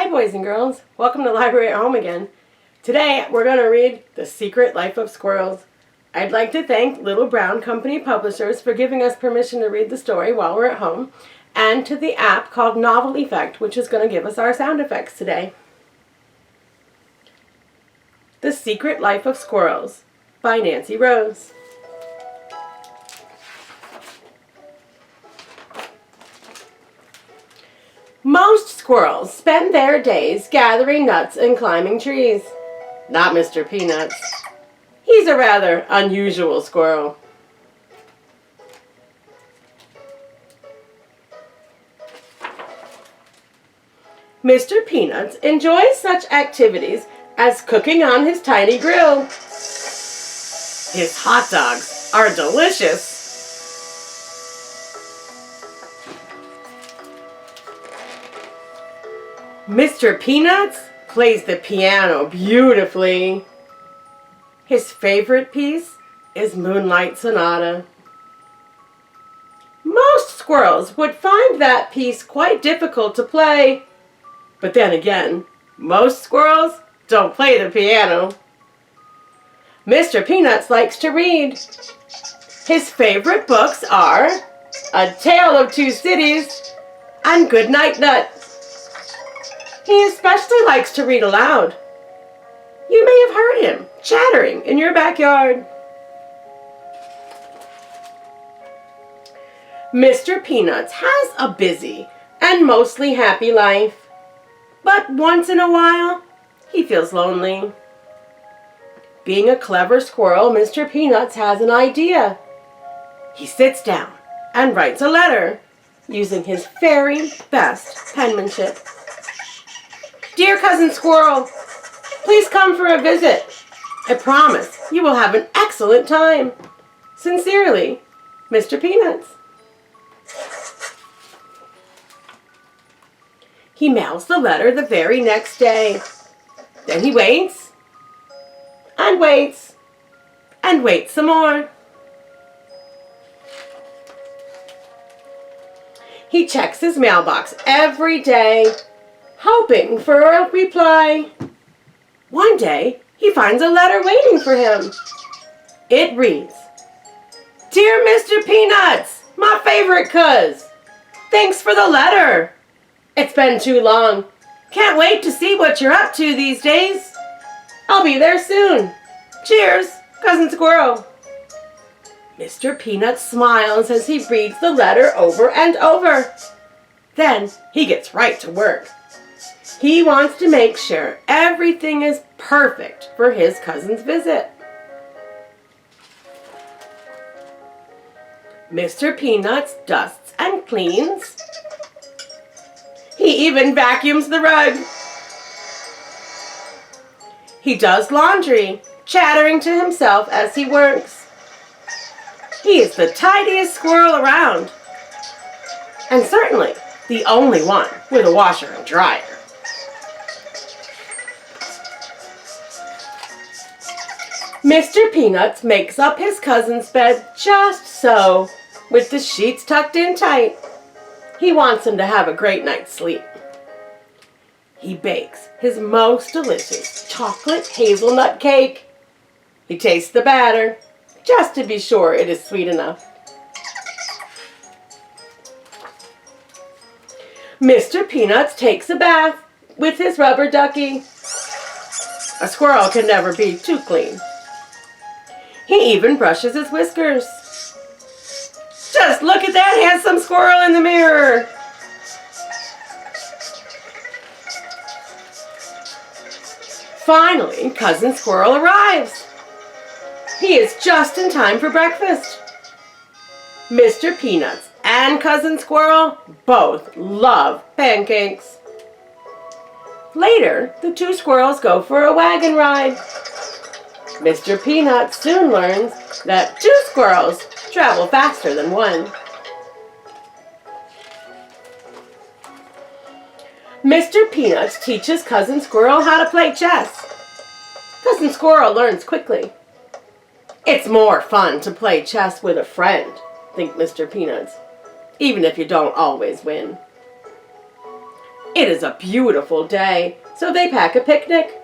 Hi boys and girls, welcome to Library at Home again. Today we're going to read The Secret Life of Squirrels. I'd like to thank Little Brown Company Publishers for giving us permission to read the story while we're at home, and to the app called Novel Effect, which is going to give us our sound effects today. The Secret Life of Squirrels by Nancy Rose. Most squirrels spend their days gathering nuts and climbing trees. Not Mr. Peanuts. He's a rather unusual squirrel. Mr. Peanuts enjoys such activities as cooking on his tiny grill. His hot dogs are delicious. Mr. Peanuts plays the piano beautifully. His favorite piece is Moonlight Sonata. Most squirrels would find that piece quite difficult to play. But then again, most squirrels don't play the piano. Mr. Peanuts likes to read. His favorite books are A Tale of Two Cities and Goodnight Nut. He especially likes to read aloud. You may have heard him chattering in your backyard. Mr. Peanuts has a busy and mostly happy life, but once in a while, he feels lonely. Being a clever squirrel, Mr. Peanuts has an idea. He sits down and writes a letter using his very best penmanship. Dear Cousin Squirrel, please come for a visit. I promise you will have an excellent time. Sincerely, Mr. Peanuts. He mails the letter the very next day. Then he waits, and waits, and waits some more. He checks his mailbox every day, hoping for a reply. One day, he finds a letter waiting for him. It reads, Dear Mr. Peanuts, my favorite cuz, thanks for the letter. It's been too long. Can't wait to see what you're up to these days. I'll be there soon. Cheers, Cousin Squirrel. Mr. Peanuts smiles as he reads the letter over and over. Then he gets right to work. He wants to make sure everything is perfect for his cousin's visit. Mr. Peanuts dusts and cleans. He even vacuums the rug. He does laundry, chattering to himself as he works. He is the tidiest squirrel around, and certainly the only one with a washer and dryer. Mr. Peanuts makes up his cousin's bed just so, with the sheets tucked in tight. He wants him to have a great night's sleep. He bakes his most delicious chocolate hazelnut cake. He tastes the batter, just to be sure it is sweet enough. Mr. Peanuts takes a bath with his rubber ducky. A squirrel can never be too clean. He even brushes his whiskers. Just look at that handsome squirrel in the mirror. Finally, Cousin Squirrel arrives. He is just in time for breakfast. Mr. Peanuts and Cousin Squirrel both love pancakes. Later, the two squirrels go for a wagon ride. Mr. Peanuts soon learns that two squirrels travel faster than one. Mr. Peanuts teaches Cousin Squirrel how to play chess. Cousin Squirrel learns quickly. It's more fun to play chess with a friend, think Mr. Peanuts, even if you don't always win. It is a beautiful day, so they pack a picnic.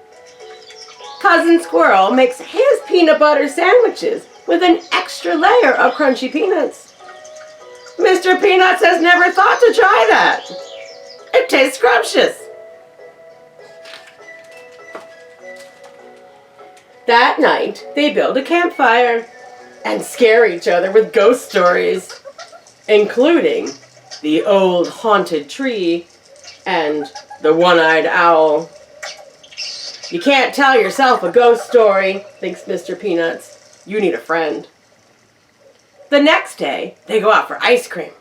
Cousin Squirrel makes his peanut butter sandwiches with an extra layer of crunchy peanuts. Mr. Peanuts has never thought to try that. It tastes scrumptious. That night, they build a campfire and scare each other with ghost stories, including the old haunted tree and the one-eyed owl. You can't tell yourself a ghost story, thinks Mr. Peanuts. You need a friend. The next day, they go out for ice cream.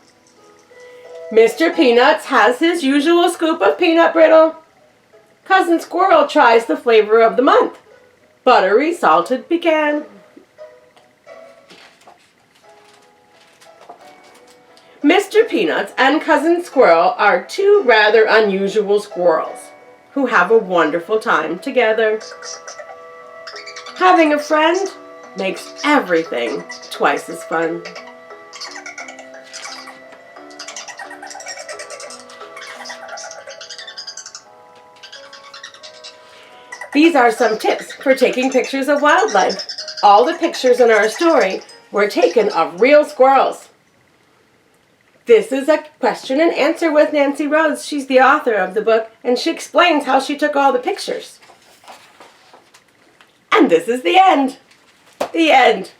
Mr. Peanuts has his usual scoop of peanut brittle. Cousin Squirrel tries the flavor of the month, buttery salted pecan. Mr. Peanuts and Cousin Squirrel are two rather unusual squirrels who have a wonderful time together. Having a friend makes everything twice as fun. These are some tips for taking pictures of wildlife. All the pictures in our story were taken of real squirrels. This is a question and answer with Nancy Rhodes. She's the author of the book, and she explains how she took all the pictures. And this is the end. The end.